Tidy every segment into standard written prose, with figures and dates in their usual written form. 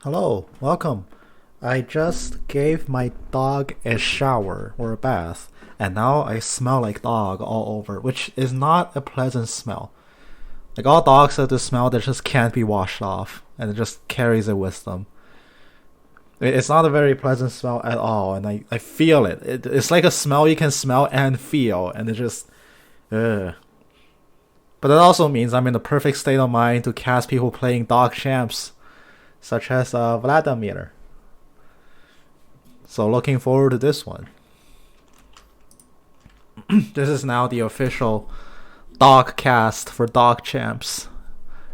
Hello, welcome. I just gave my dog a shower or a bath, and now I smell like dog all over, which is not a pleasant smell. Like all dogs have this smell that just can't be washed off, and it just carries it with them. It's not a very pleasant smell at all, and I feel it. It's like a smell you can smell and feel, and it just, ugh. But that also means I'm in the perfect state of mind to cast people playing dog champs, such as Vladimir. So looking forward to this one. This is now the official dog cast for dog champs,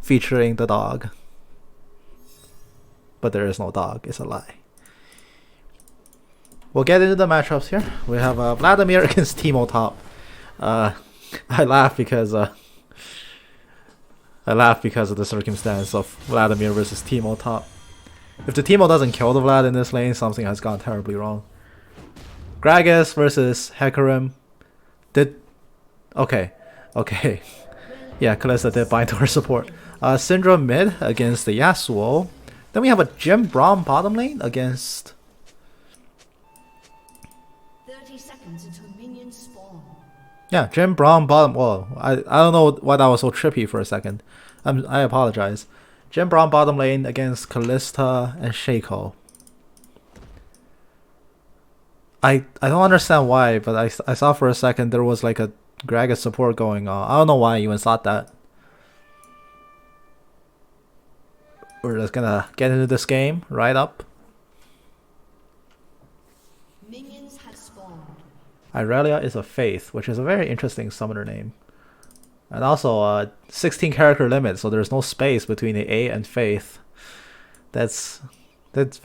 featuring the dog. But there is no dog, it's a lie. We'll get into the matchups here. We have Vladimir against Teemo Top. I laugh because of the circumstance of Vladimir versus Teemo Top. If the Teemo doesn't kill the Vlad in this lane, something has gone terribly wrong. Gragas versus Hecarim. Okay. Yeah, Kalista did bind to her support. Syndra mid against the Yasuo. Then we have a Jim Braum bottom lane against... 30 seconds until minions spawn. Yeah, Jim Braum bottom... Whoa, I don't know why that was so trippy for a second. I apologize. Jim Braum bottom lane against Kalista and Shaco. I don't understand why, but I saw for a second there was like a Gragas support going on. I don't know why I even thought that. We're just gonna get into this game right up. Minions have spawned. Irelia is a Faith, which is a very interesting summoner name. And also 16 character limit, so there's no space between the A and Faith. That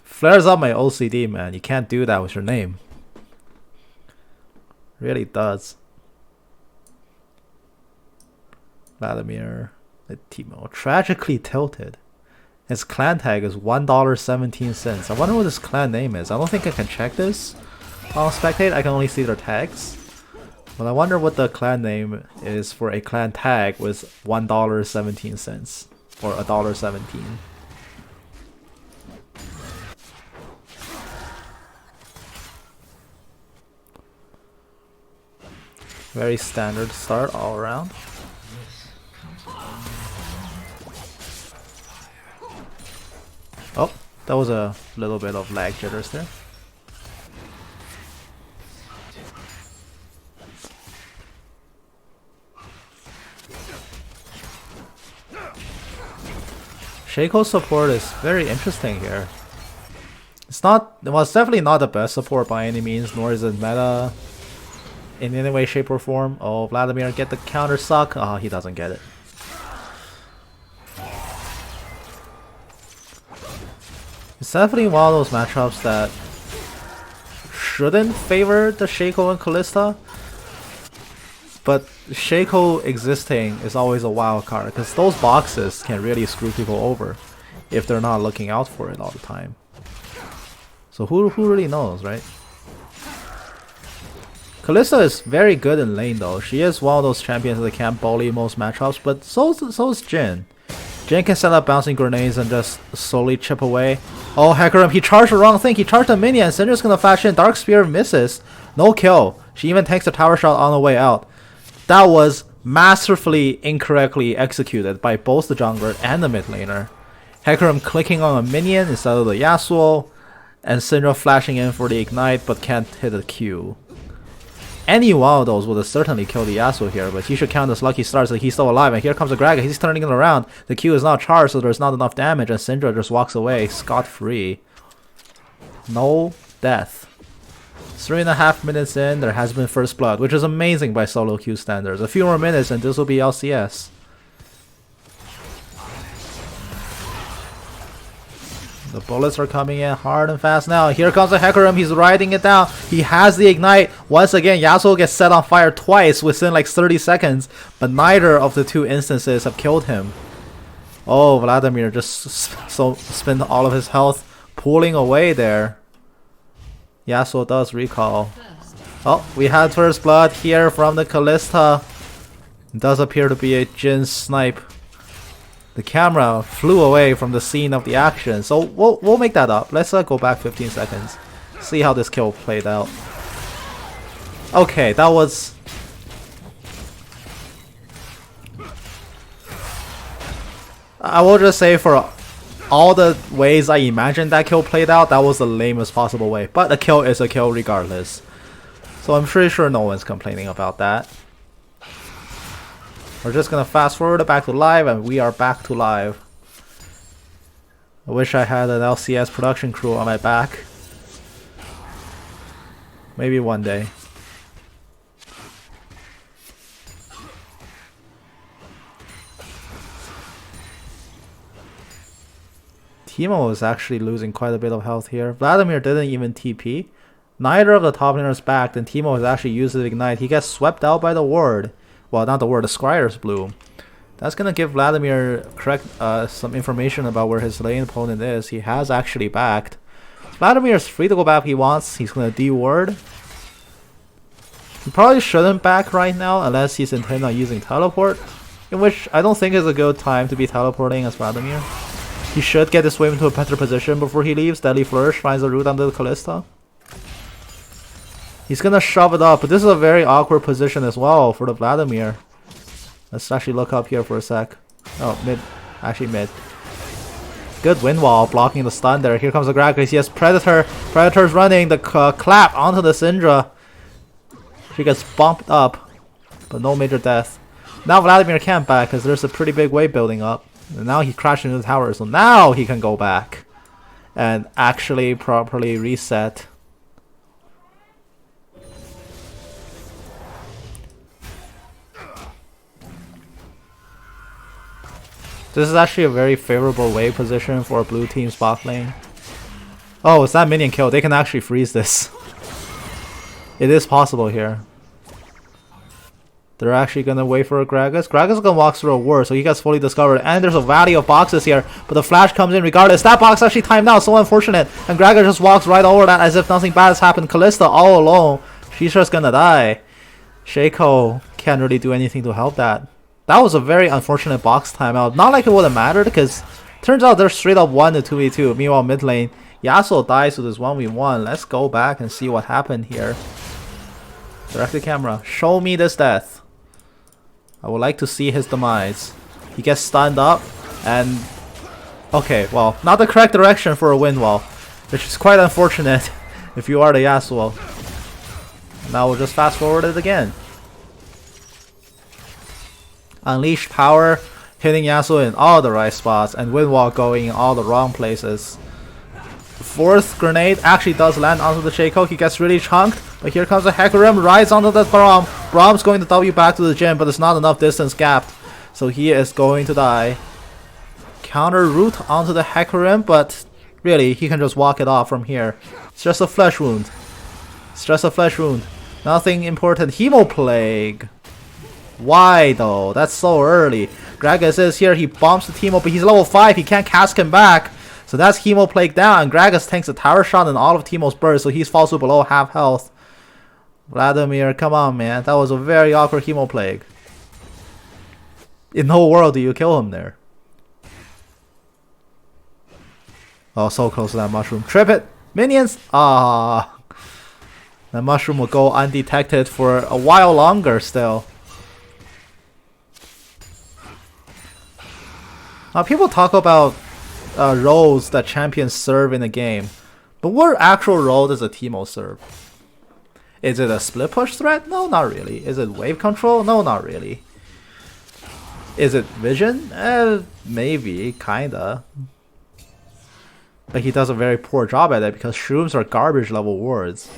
flares up my OCD, man. You can't do that with your name. Really does. Vladimir, Teemo, tragically tilted. His clan tag is $1.17. I wonder what his clan name is. I don't think I can check this on Spectate. I can only see their tags. But I wonder what the clan name is for a clan tag with $1.17 or $1.17. Very standard start all around. Oh, that was a little bit of lag jitters there. Shaco's support is very interesting here. It's definitely not the best support by any means, nor is it meta in any way, shape, or form. Oh, Vladimir, get the counter suck. Oh, he doesn't get it. It's definitely one of those matchups that shouldn't favor the Shaco and Kalista. But Shaco existing is always a wild card, because those boxes can really screw people over if they're not looking out for it all the time. So who really knows, right? Kalista is very good in lane though. She is one of those champions that can't bully most matchups, but so is Jhin. Jhin can set up bouncing grenades and just slowly chip away. Oh, Hecarim, he charged the wrong thing. He charged a minion. Syndra's gonna flash in. Dark Spear misses. No kill. She even takes the tower shot on the way out. That was masterfully incorrectly executed by both the jungler and the mid laner. Hecarim clicking on a minion instead of the Yasuo, and Syndra flashing in for the ignite but can't hit a Q. Any one of those would have certainly killed the Yasuo here, but he should count as lucky stars that he's still alive. And here comes the Gragas. He's turning it around. The Q is not charged, so there's not enough damage, and Syndra just walks away scot-free. No death. 3.5 minutes in, there has been first blood, which is amazing by solo queue standards. A few more minutes and this will be LCS. The bullets are coming in hard and fast now. Here comes the Hecarim. He's riding it down. He has the ignite. Once again, Yasuo gets set on fire twice within like 30 seconds, but neither of the two instances have killed him. Oh, Vladimir just spent all of his health pulling away there. Yasuo does recall. Oh, we had first blood here from the Kalista. It does appear to be a Jhin snipe The camera flew away from the scene of the action, so we'll make that up. Let's go back 15 seconds. See how this kill played out. Okay, that was... I will just say for all the ways I imagined that kill played out, that was the lamest possible way. But a kill is a kill regardless. So I'm pretty sure no one's complaining about that. We're just gonna fast forward back to live, and we are back to live. I wish I had an LCS production crew on my back. Maybe one day. Teemo is actually losing quite a bit of health here. Vladimir didn't even TP. Neither of the top laners backed, and Teemo has actually used his Ignite. He gets swept out by the ward. Well, not the ward, the Scryer's Bloom. That's gonna give Vladimir some information about where his lane opponent is. He has actually backed. Vladimir's free to go back if he wants. He's gonna D-ward. He probably shouldn't back right now unless he's intending on using teleport, in which I don't think is a good time to be teleporting as Vladimir. He should get this wave into a better position before he leaves. Deadly Flourish finds a route under the Kalista. He's gonna shove it up, but this is a very awkward position as well for the Vladimir. Let's actually look up here for a sec. Oh, mid. Actually mid. Good wind wall blocking the stun there. Here comes the Gragas. Yes, Predator. Predator's running the clap onto the Syndra. She gets bumped up, but no major death. Now Vladimir can't back because there's a pretty big wave building up. And now he crashed into the tower, so now he can go back and actually properly reset. This is actually a very favorable wave position for blue team's bot lane. Oh, it's that minion kill. They can actually freeze this. It is possible here. They're actually gonna wait for a Gragas. Gragas is gonna walk through a ward, so he gets fully discovered. And there's a valley of boxes here, but the flash comes in regardless. That box actually timed out, so unfortunate. And Gragas just walks right over that as if nothing bad has happened. Kalista all alone. She's just gonna die. Shaco can't really do anything to help that. That was a very unfortunate box timeout. Not like it would have mattered, because turns out they're straight up 1 to 2v2. Meanwhile, mid lane, Yasuo dies with this 1v1. Let's go back and see what happened here. Direct the camera. Show me this death. I would like to see his demise. He gets stunned up, and... okay, well, not the correct direction for a wind wall, which is quite unfortunate if you are the Yasuo. Now we'll just fast forward it again. Unleashed power, hitting Yasuo in all the right spots, and wind wall going in all the wrong places. Fourth grenade actually does land onto the Shaco. He gets really chunked, but here comes a Hecarim, rides onto the Braum. Braum's going to W back to the gym, but it's not enough distance gapped, so he is going to die. Counter root onto the Hecarim, but really, he can just walk it off from here. It's just a flesh wound. It's just a flesh wound. Nothing important. Hemoplague. Why though? That's so early. Gragas is here. He bumps the Teemo, but he's level 5. He can't cast him back. So that's Hemoplague down, and Gragas tanks a tower shot and all of Teemo's burst, so he's falls to below half health. Vladimir, come on, man. That was a very awkward Hemoplague. In no world do you kill him there. Oh, so close to that mushroom. Trip it! Minions! Ah, that mushroom will go undetected for a while longer still. Now, people talk about roles that champions serve in a game, but what actual role does a Teemo serve? Is it a split push threat? No, not really. Is it wave control? No, not really. Is it vision? Maybe, kinda. But he does a very poor job at it because shrooms are garbage level wards.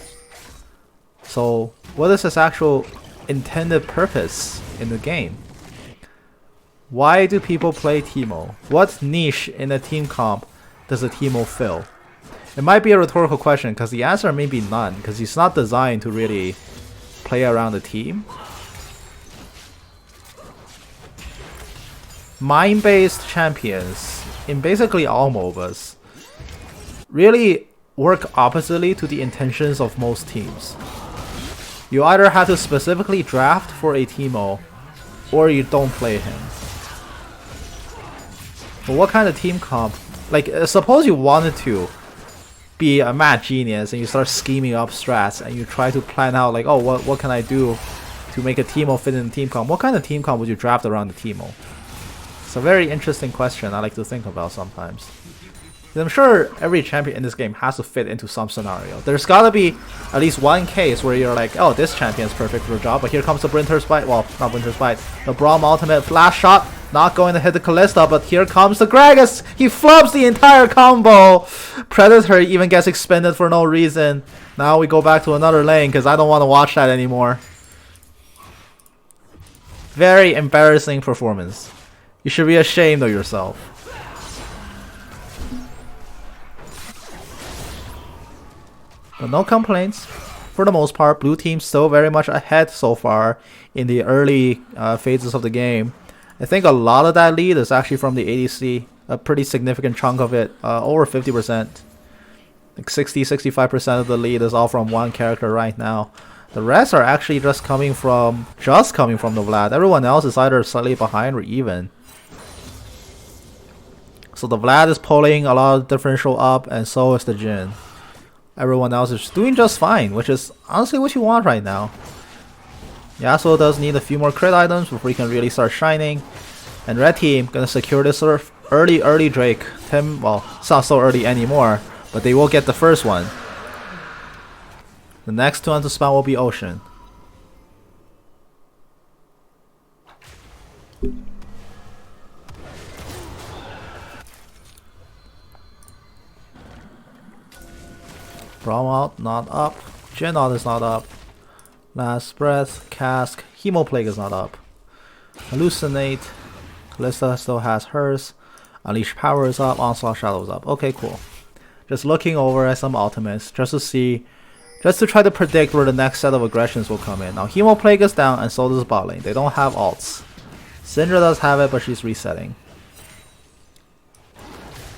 So, what is his actual intended purpose in the game? Why do people play Teemo? What niche in a team comp does a Teemo fill? It might be a rhetorical question because the answer may be none, because he's not designed to really play around the team. Mine-based champions in basically all MOBAs really work oppositely to the intentions of most teams. You either have to specifically draft for a Teemo, or you don't play him. But what kind of team comp? Like, suppose you wanted to be a mad genius and you start scheming up strats and you try to plan out like, oh, what can I do to make a Teemo fit in the team comp? What kind of team comp would you draft around the Teemo? It's a very interesting question I like to think about sometimes. I'm sure every champion in this game has to fit into some scenario. There's gotta be at least one case where you're like, oh, this champion is perfect for the job, but here comes the Winter's Bite. Well, not Winter's Bite. The Braum ultimate flash shot, not going to hit the Kalista, but here comes the Gragas. He flubs the entire combo. Predator even gets expended for no reason. Now we go back to another lane because I don't want to watch that anymore. Very embarrassing performance. You should be ashamed of yourself. But no complaints. For the most part, blue team still very much ahead so far in the early phases of the game. I think a lot of that lead is actually from the ADC. A pretty significant chunk of it, over 50%. Like 60-65% of the lead is all from one character right now. The rest are actually just coming from the Vlad. Everyone else is either slightly behind or even. So the Vlad is pulling a lot of differential up, and so is the Jhin. Everyone else is doing just fine, which is honestly what you want right now. Yasuo does need a few more crit items before he can really start shining. And red team gonna secure this sort of early Drake. Well, it's not so early anymore, but they will get the first one. The next one to spawn will be Ocean. Braum out, not up. Jhin out is not up. Last Breath, Cask, Hemoplague is not up. Hallucinate, Kalista still has hers. Unleash Power is up, Onslaught Shadow is up. Okay, cool. Just looking over at some ultimates, just to try to predict where the next set of aggressions will come in. Now Hemoplague is down and so does bot lane. They don't have ults. Syndra does have it, but she's resetting.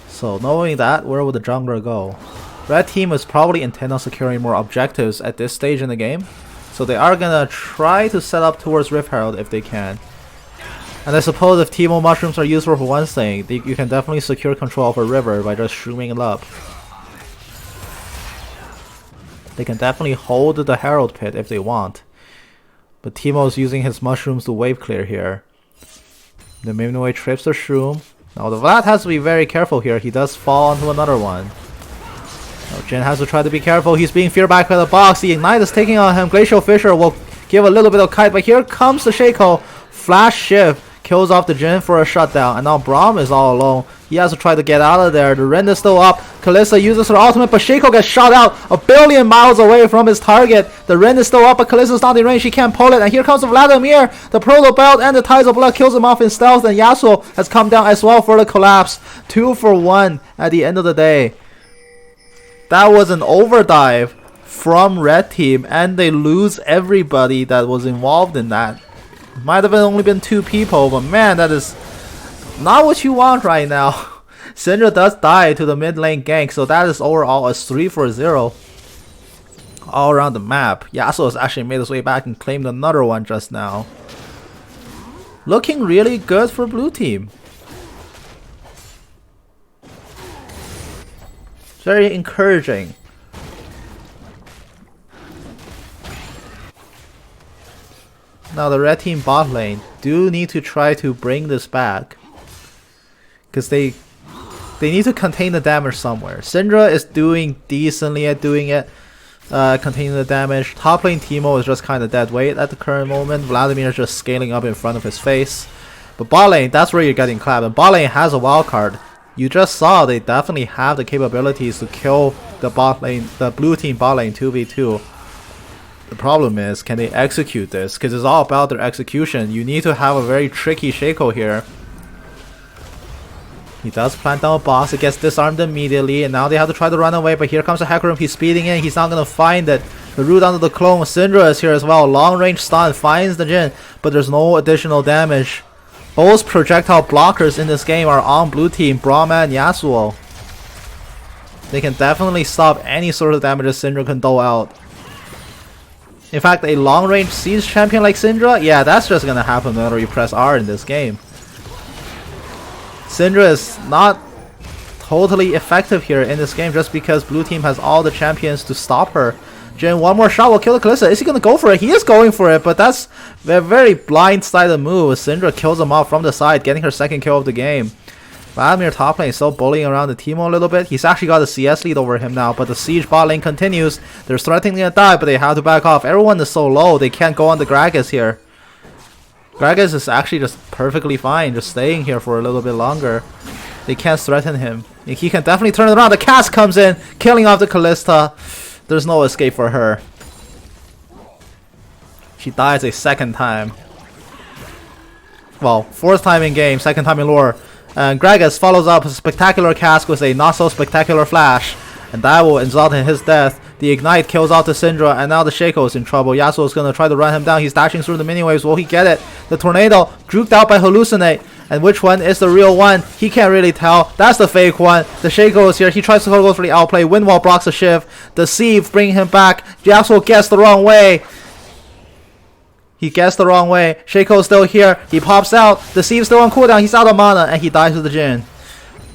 So knowing that, where would the jungler go? Red team is probably intent on securing more objectives at this stage in the game, so they are gonna try to set up towards Rift Herald if they can. And I suppose if Teemo mushrooms are useful for one thing, you can definitely secure control of a river by just shrooming it up. They can definitely hold the Herald Pit if they want, but Teemo is using his mushrooms to wave clear here. The Mimnaway trips the shroom. Now the Vlad has to be very careful here. He does fall onto another one. Jhin has to try to be careful. He's being feared back by the box. The Ignite is taking on him. Glacial Fissure will give a little bit of kite, but here comes the Shaco. Flash Shift kills off the Jhin for a shutdown, and now Braum is all alone. He has to try to get out of there. The Rend is still up. Kalista uses her ultimate, but Shaco gets shot out a billion miles away from his target. The Rend is still up, but Kalista's not in range. She can't pull it, and here comes Vladimir. The Proto Belt and the Tides of Blood kills him off in stealth, and Yasuo has come down as well for the collapse. 2 for 1 at the end of the day. That was an overdive from red team, and they lose everybody that was involved in that. Might have only been 2 people, but man, that is not what you want right now. Syndra does die to the mid lane gank, so that is overall a 3 for 0 all around the map. Yasuo has actually made his way back and claimed another one just now. Looking really good for blue team. Very encouraging. Now the red team bot lane do need to try to bring this back, because they need to contain the damage somewhere. Syndra is doing decently at doing it, containing the damage. Top lane Teemo is just kind of dead weight at the current moment. Vladimir is just scaling up in front of his face. But bot lane, that's where you're getting clapped. And bot lane has a wild card. You just saw they definitely have the capabilities to kill the bot lane, the blue team bot lane 2v2. The problem is, can they execute this? Because it's all about their execution. You need to have a very tricky Shaco here. He does plant down a boss, it gets disarmed immediately, and now they have to try to run away, but here comes the Hecarim, he's speeding in, he's not gonna find it. The root onto the clone, Syndra is here as well, long range stun, finds the Jhin, but there's no additional damage. Both projectile blockers in this game are on blue team, Braum and Yasuo. They can definitely stop any sort of damage that Syndra can dole out. In fact, a long range siege champion like Syndra, yeah, that's just gonna happen whenever you press R in this game. Syndra is not totally effective here in this game just because blue team has all the champions to stop her. Jhin, one more shot will kill the Kalista. Is he gonna go for it? He is going for it, but that's a very blindsided move. Syndra kills him off from the side, getting her second kill of the game. Vladimir top lane is still bullying around the Teemo a little bit. He's actually got a CS lead over him now, but the siege bot lane continues. They're threatening to die, but they have to back off. Everyone is so low, they can't go on the Gragas here. Gragas is actually just perfectly fine, just staying here for a little bit longer. They can't threaten him. He can definitely turn it around. The cast comes in, killing off the Kalista. There's no escape for her. She dies a second time. Well, fourth time in game, second time in lore. And Gragas follows up a spectacular cast with a not so spectacular flash. And that will result in his death. The Ignite kills out the Syndra, and now the Shaco is in trouble. Yasuo is going to try to run him down. He's dashing through the mini waves. Will he get it? The Tornado, juked out by Hallucinate. And which one is the real one? He can't really tell. That's the fake one. The Shaco is here. He tries to go for the outplay. Windwall blocks the shift. The Sieve bringing him back. Yasuo gets the wrong way. He gets the wrong way. Shaco is still here. He pops out. The Sieve's still on cooldown. He's out of mana, and he dies with the Jhin.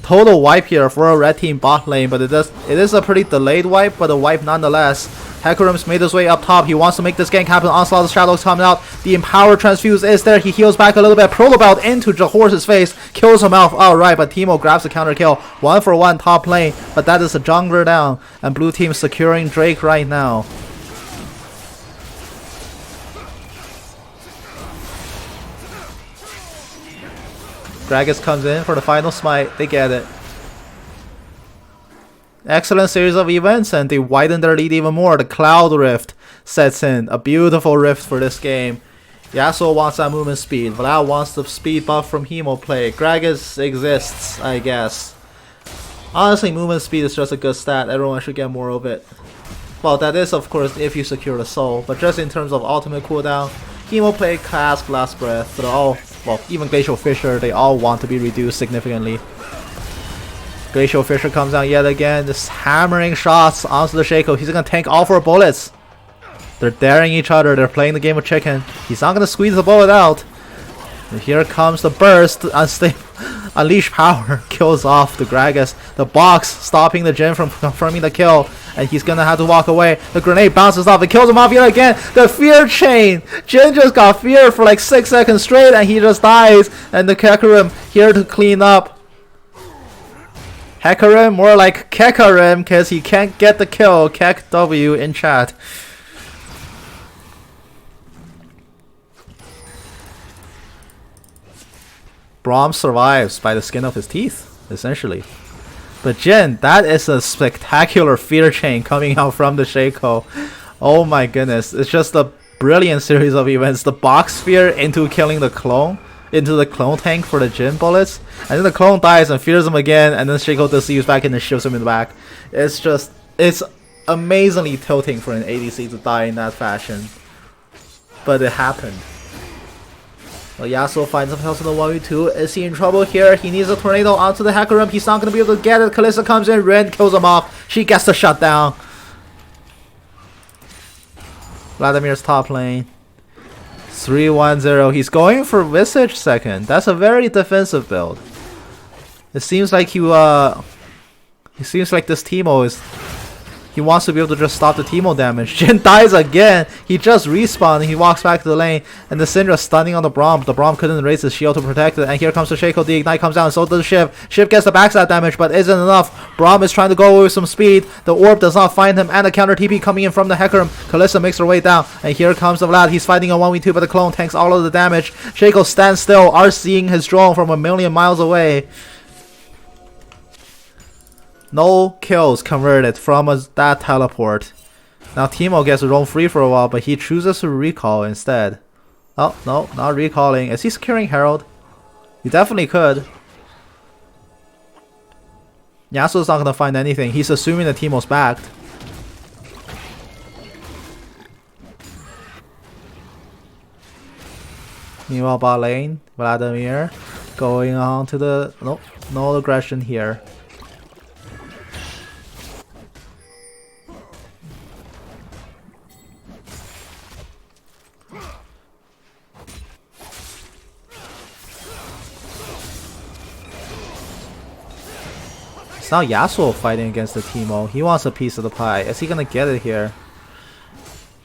Total wipe here for a red team bot lane, but it is a pretty delayed wipe, but a wipe nonetheless. Hecarim's made his way up top. He wants to make this gank happen. Onslaught of Shadows coming out. The Empower Transfuse is there. He heals back a little bit. Prolobelt into Jahor's face. Kills him off outright, but Teemo grabs the counter kill. 1-for-1 top lane, but that is a jungler down. And blue team securing Drake right now. Gragas comes in for the final smite. They get it. Excellent series of events, and they widen their lead even more. The Cloud Rift sets in. A beautiful rift for this game. Yasuo wants that movement speed. Vlad wants the speed buff from Hemo play. Gragas exists, I guess. Honestly, movement speed is just a good stat. Everyone should get more of it. Well, that is, of course, if you secure the soul. But just in terms of ultimate cooldown, Hemo play, Cask, Last Breath, they're all... Well, even Glacial Fissure, they all want to be reduced significantly. Glacial Fissure comes down yet again, just hammering shots onto the Shaco. He's gonna tank all 4 bullets. They're daring each other, they're playing the game of chicken. He's not gonna squeeze the bullet out. And here comes the burst, Unleash Power kills off the Gragas. The box stopping the Jhin from confirming the kill. And he's gonna have to walk away. The grenade bounces off. It kills him off yet again. The fear chain. Jhin just got feared for like 6 seconds straight, and he just dies. And the Hecarim here to clean up. Hecarim, more like Kekarim, because he can't get the kill. Kek W in chat. Braum survives by the skin of his teeth, essentially. But Jhin, that is a spectacular fear chain coming out from the Shaco. Oh my goodness, it's just a brilliant series of events. The box sphere into killing the clone, into the clone tank for the Jhin bullets, and then the clone dies and fears him again, and then Shaco deceives back and shoots him in the back. It's just, it's amazingly tilting for an ADC to die in that fashion. But it happened. Well, Yasuo finds himself in the 1v2. Is he in trouble here? He needs a tornado onto the Hecarim. He's not going to be able to get it. Kalista comes in. Ren kills him off. She gets the shutdown. Vladimir's top lane. 3-1-0. He's going for Visage second. That's a very defensive build. It seems like it seems like this Teemo is... He wants to be able to just stop the Teemo damage. Jhin dies again. He just respawned. He walks back to the lane. And the Syndra stunning on the Braum. The Braum couldn't raise his shield to protect it. And here comes the Shaco. The Ignite comes down. So does Shiv. Shiv gets the backstab damage, but isn't enough. Braum is trying to go away with some speed. The Orb does not find him. And a counter TP coming in from the Hecarim. Kalista makes her way down. And here comes the Vlad. He's fighting a 1v2, but the clone tanks all of the damage. Shaco stands still. RCing his drone from a million miles away. No kills converted from that teleport. Now Teemo gets to roam free for a while, but he chooses to recall instead. Oh, no, not recalling. Is he securing Herald? He definitely could. Yasuo's not going to find anything. He's assuming that Teemo's backed. Meanwhile, bot lane, Vladimir going on to the... Nope, no aggression here. It's now Yasuo fighting against the Teemo. He wants a piece of the pie. Is he gonna get it here?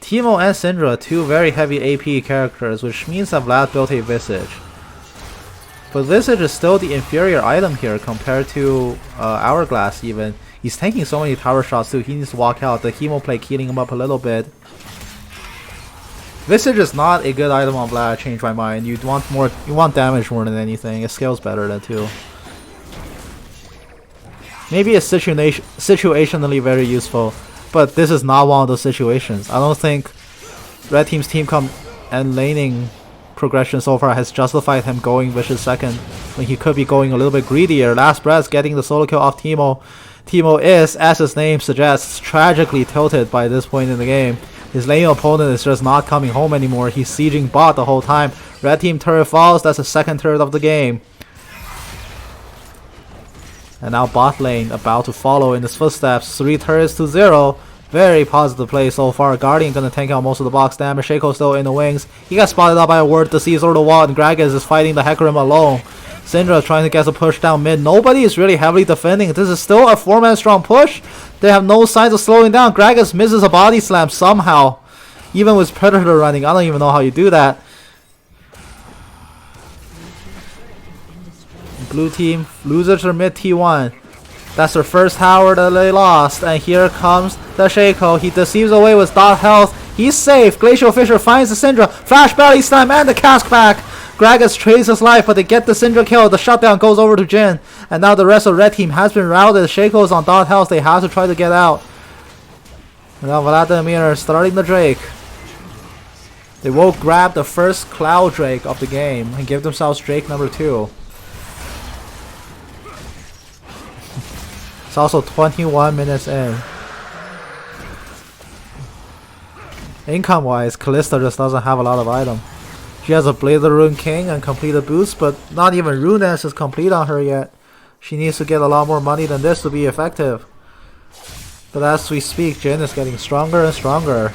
Teemo and Syndra, two very heavy AP characters, which means that Vlad built a Visage. But Visage is still the inferior item here compared to Hourglass even. He's taking so many tower shots too, he needs to walk out. The Hemo plate healing him up a little bit. Visage is not a good item on Vlad, change my mind. You want damage more than anything. It scales better than too. Maybe it's situationally very useful, but this is not one of those situations. I don't think Red Team's team comp and laning progression so far has justified him going Vicious second when he could be going a little bit greedier. Last Breath getting the solo kill off Teemo. Teemo is, as his name suggests, tragically tilted by this point in the game. His lane opponent is just not coming home anymore. He's sieging bot the whole time. Red Team turret falls. That's the second turret of the game. And now bot lane about to follow in his footsteps. 3 turrets to 0. Very positive play so far. Guardian gonna tank out most of the box damage. Shaco still in the wings. He got spotted out by a ward to seize over the wall, and Gragas is fighting the Hecarim alone. Syndra is trying to get a push down mid. Nobody is really heavily defending. This is still a 4-man strong push. They have no signs of slowing down. Gragas misses a body slam somehow. Even with Predator running. I don't even know how you do that. Blue team loses their mid T1. That's their first tower that they lost. And here comes the Shaco. He deceives away with dot health. He's safe. Glacial Fisher finds the Syndra. Flash belly slam and the cask back. Gragas trades his life, but they get the Syndra kill. The shutdown goes over to Jhin. And now the rest of Red Team has been routed. Shaco's on dot health. They have to try to get out. And now Vladimir starting the Drake. They will grab the first Cloud Drake of the game and give themselves Drake number 2. It's also 21 minutes in. Income wise, Kalista just doesn't have a lot of item. She has a Blade of the Rune King and completed boost, but not even Rune Dance is complete on her yet. She needs to get a lot more money than this to be effective. But as we speak, Jhin is getting stronger and stronger.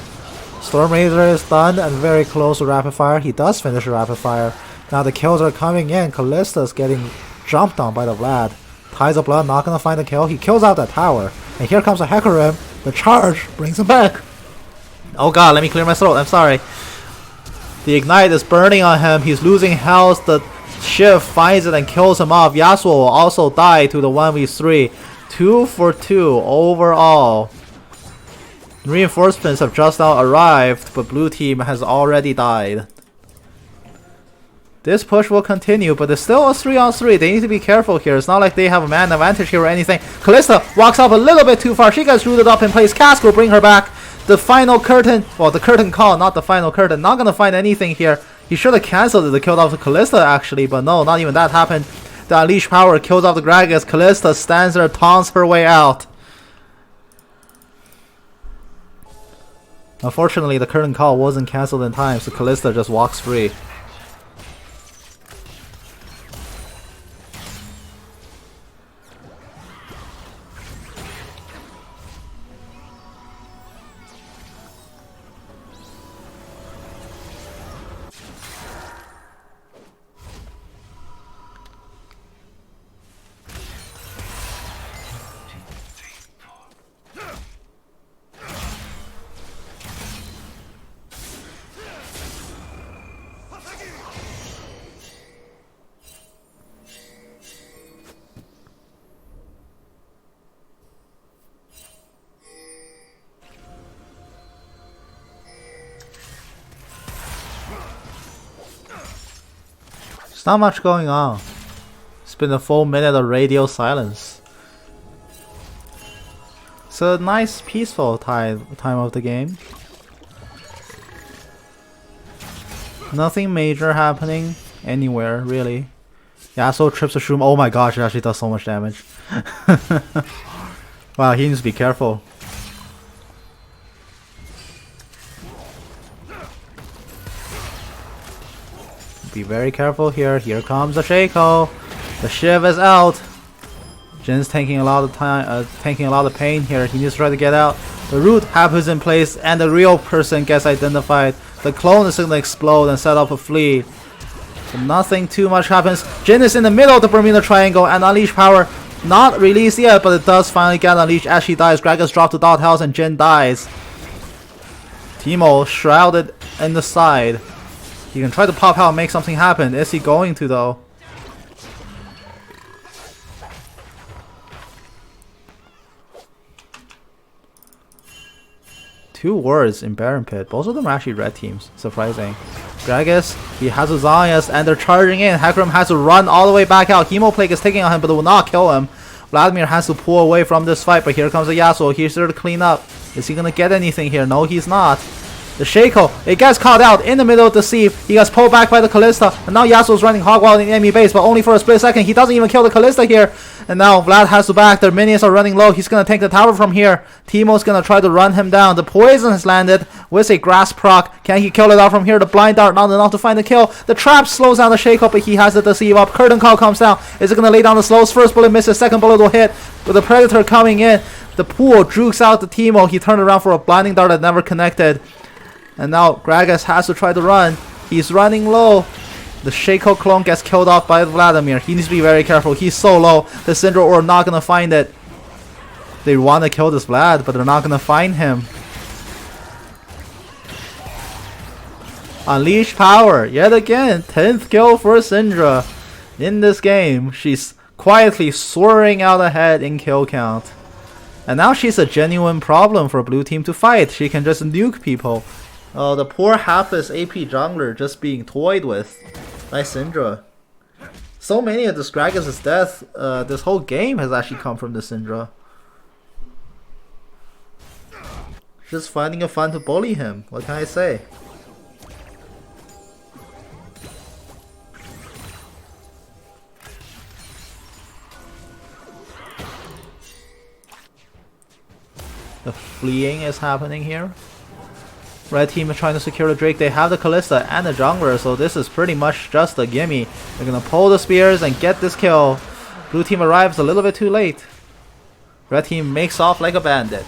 Storm Razor is done and very close to rapid fire. He does finish a rapid fire. Now the kills are coming in. Kalista is getting jumped on by the Vlad. Ties of Blood not gonna find the kill. He kills out that tower. And here comes a Hecarim. The charge brings him back. Oh god, let me clear my throat. I'm sorry. The Ignite is burning on him. He's losing health. The Shiv finds it and kills him off. Yasuo will also die to the 1v3. 2 for 2 overall. Reinforcements have just now arrived, but blue team has already died. This push will continue, but there's still a 3-on-3. They need to be careful here. It's not like they have a man advantage here or anything. Kalista walks up a little bit too far. She gets rooted up in place. Cask will bring her back. The final curtain, well, the curtain call, not the final curtain. Not gonna find anything here. He should have cancelled it to kill off the Kalista actually, but no, not even that happened. The Unleash Power kills off the Gragas. Kalista stands there, taunts her way out. Unfortunately, the curtain call wasn't cancelled in time, so Kalista just walks free. There's not much going on. It's been a full minute of radio silence. It's a nice peaceful time of the game. Nothing major happening anywhere really. Yasuo trips a shroom. Oh my gosh, it actually does so much damage. Wow, he needs to be careful. Be very careful here. Here comes the Shaco. The Shiv is out. Jin's taking a lot of time, taking a lot of pain here. He needs to try to get out. The root happens in place, and the real person gets identified. The clone is gonna explode and set up a fleet. So nothing too much happens. Jhin is in the middle of the Bermuda Triangle, and Unleash Power Not released yet, but it does finally get unleashed as she dies. Gragas dropped to dot health and Jin dies. Teemo shrouded in the side. He can try to pop out and make something happen. Is he going to though? Two wards in Baron Pit. Both of them are actually red teams. Surprising. Gragas, he has a Zayas and they're charging in. Hecarim has to run all the way back out. Chemoplague is taking on him, but it will not kill him. Vladimir has to pull away from this fight, but here comes the Yasuo. He's there to clean up. Is he gonna get anything here? No, he's not. The Shaco, it gets caught out in the middle of the sieve. He gets pulled back by the Kalista, and now Yasuo's running hog wild in the enemy base, but only for a split second. He doesn't even kill the Kalista here. And now Vlad has to back. Their minions are running low. He's gonna take the tower from here. Teemo's gonna try to run him down. The poison has landed with a grass proc. Can he kill it out from here? The blind dart not enough to find the kill. The trap slows down the Shaco, but he has the deceive up. Curtain call comes down. Is it gonna lay down the slows? First bullet misses, second bullet will hit. With the Predator coming in, the pool jukes out the Teemo. He turned around for a blinding dart that never connected. And now Gragas has to try to run. He's running low. The Shaco clone gets killed off by Vladimir. He needs to be very careful. He's so low. The Syndra Orb not gonna find it. They want to kill this Vlad, but they're not gonna find him. Unleash power yet again. 10th kill for Syndra in this game. She's quietly soaring out ahead in kill count. And now she's a genuine problem for blue team to fight. She can just nuke people. Oh, the poor hapless AP jungler just being toyed with by Syndra. So many of this Gragas' death, this whole game has actually come from the Syndra. Just finding it fun to bully him. What can I say? The fleeing is happening here. Red team is trying to secure the Drake. They have the Kalista and the jungler, so this is pretty much just a gimme. They're gonna pull the spears and get this kill. Blue team arrives a little bit too late. Red team makes off like a bandit.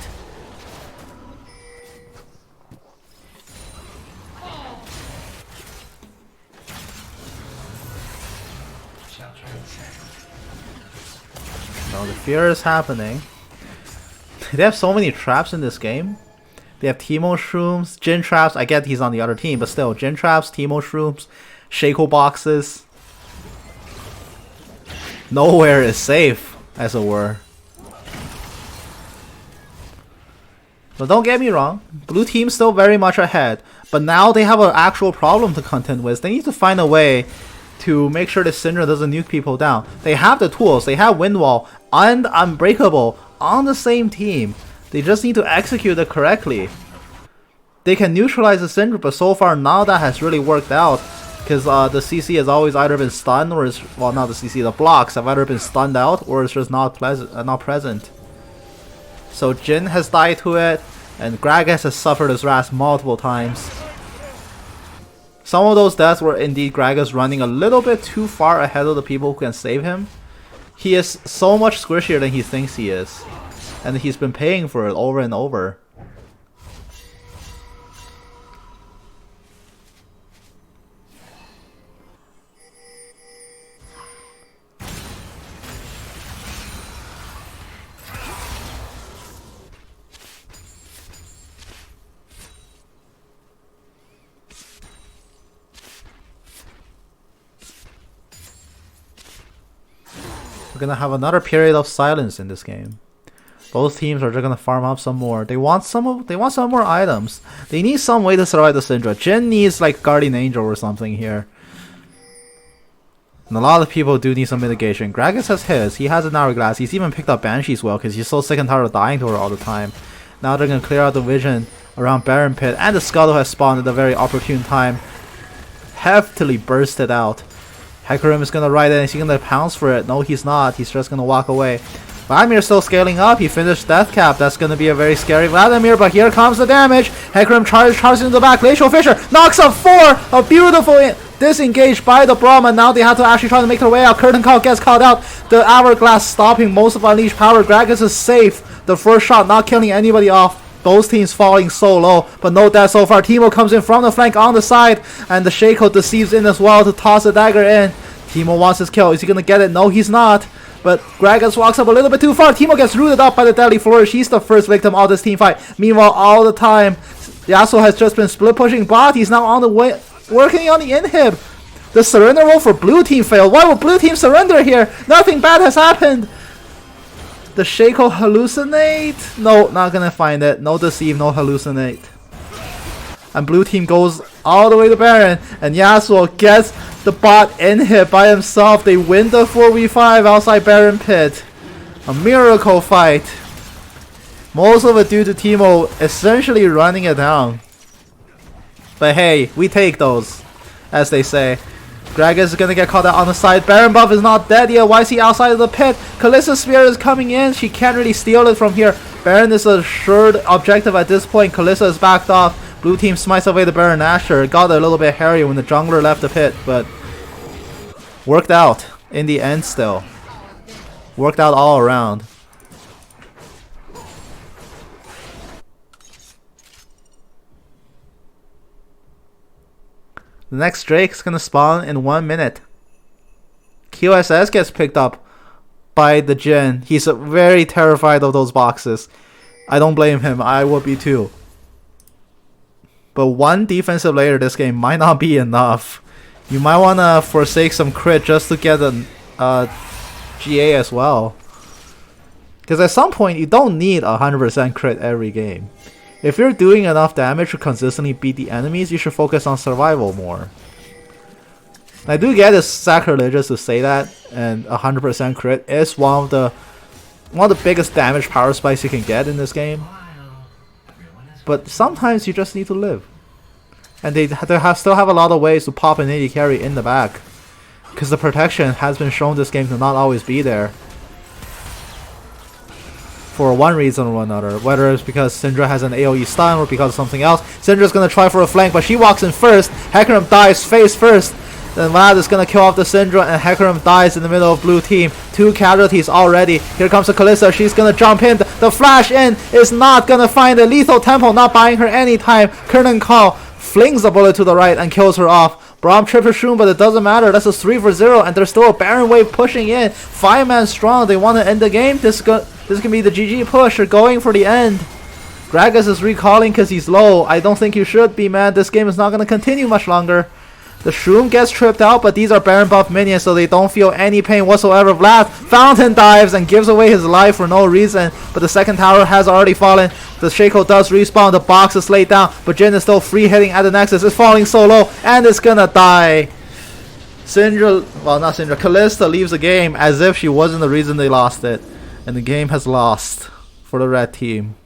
Now the fear is happening. They have so many traps in this game. They have Teemo Shrooms, Jin Traps. I get he's on the other team, but still, Jin Traps, Teemo Shrooms, Shaco Boxes. Nowhere is safe, as it were. But don't get me wrong, blue team's still very much ahead. But now they have an actual problem to contend with. They need to find a way to make sure that Syndra doesn't nuke people down. They have the tools, they have Windwall and Unbreakable on the same team. They just need to execute it correctly. They can neutralize the Syndra, but so far none of that has really worked out. Because the CC has always either been stunned or is, well, not the CC, the blocks have either been stunned out or it's just not present. So Jin has died to it, and Gragas has suffered his wrath multiple times. Some of those deaths were indeed Gragas running a little bit too far ahead of the people who can save him. He is so much squishier than he thinks he is. And he's been paying for it over and over. We're gonna have another period of silence in this game. Both teams are just gonna farm up some more. They want some more items. They need some way to survive the Syndra. Jin needs like Guardian Angel or something here. And a lot of people do need some mitigation. Gragas has his. He has an hourglass. He's even picked up Banshee as well because he's so sick and tired of dying to her all the time. Now they're gonna clear out the vision around Baron Pit, and the Scuttle has spawned at a very opportune time. Heftily bursted out. Hecarim is gonna ride in. Is he gonna pounce for it? No, he's not. He's just gonna walk away. Vladimir still scaling up. He finished Death Cap. That's going to be a very scary Vladimir, but here comes the damage. Hecarim charges into the back. Glacial Fissure knocks up 4. A beautiful disengage by the Brahma. Now they have to actually try to make their way out. Curtain Call gets caught out. The Hourglass stopping most of Unleashed Power. Gragas is safe. The first shot not killing anybody off. Both teams falling so low, but no death so far. Teemo comes in from the flank on the side, and the Shaco deceives in as well to toss the dagger in. Teemo wants his kill. Is he going to get it? No, he's not. But Gragas walks up a little bit too far. Teemo gets rooted up by the Deadly Flourish. He's the first victim of this team fight. Meanwhile, all the time, Yasuo has just been split pushing bot. He's now on the way, working on the inhib. The surrender roll for blue team failed. Why would blue team surrender here? Nothing bad has happened. The Shaco hallucinate? No, not gonna find it. No deceive, no hallucinate. And blue team goes all the way to Baron. And Yasuo gets the bot inhib by himself. They win the 4v5 outside Baron pit. A miracle fight. Most of it due to Teemo essentially running it down. But hey, we take those, as they say. Gragas is gonna get caught out on the side. Baron buff is not dead yet. Why is he outside of the pit? Kalista's spear is coming in. She can't really steal it from here. Baron is a assured objective at this point. Kalista is backed off. Blue team smites away the Baron Nashor. It got a little bit hairy when the jungler left the pit, but worked out in the end still. Worked out all around. The next Drake is gonna spawn in 1 minute. QSS gets picked up by the Jhin. He's very terrified of those boxes. I don't blame him. I would be too. But one defensive layer this game might not be enough. You might wanna forsake some crit just to get a GA as well. Because at some point you don't need 100% crit every game. If you're doing enough damage to consistently beat the enemies, you should focus on survival more. I do get it's sacrilegious to say that, and 100% crit is one of the biggest damage power spikes you can get in this game. But sometimes you just need to live. And they still have a lot of ways to pop an AD carry in the back. Because the protection has been shown this game to not always be there. For one reason or another, whether it's because Syndra has an AoE stun or because of something else. Syndra's gonna try for a flank, but she walks in first. Hecarim dies face first. Then Vlad is gonna kill off the Syndra, and Hecarim dies in the middle of blue team. 2 casualties already. Here comes the Kalista. She's gonna jump in. The flash in is not gonna find a lethal tempo, not buying her any time. Kernan Call flings the bullet to the right and kills her off. Braum trips her shroom, but it doesn't matter. That's a 3-for-0, and there's still a Baron wave pushing in. 5-man strong. They want to end the game. This can be the GG push. They're going for the end. Gragas is recalling because he's low. I don't think you should be, man. This game is not going to continue much longer. The shroom gets tripped out, but these are Baron buff minions, so they don't feel any pain whatsoever. Vlad fountain dives and gives away his life for no reason, but the second tower has already fallen. The Shaco does respawn, the box is laid down, but Jhin is still free hitting at the Nexus. It's falling so low, and it's gonna die. Syndra, well not Syndra, Kalista leaves the game as if she wasn't the reason they lost it. And the game has lost for the red team.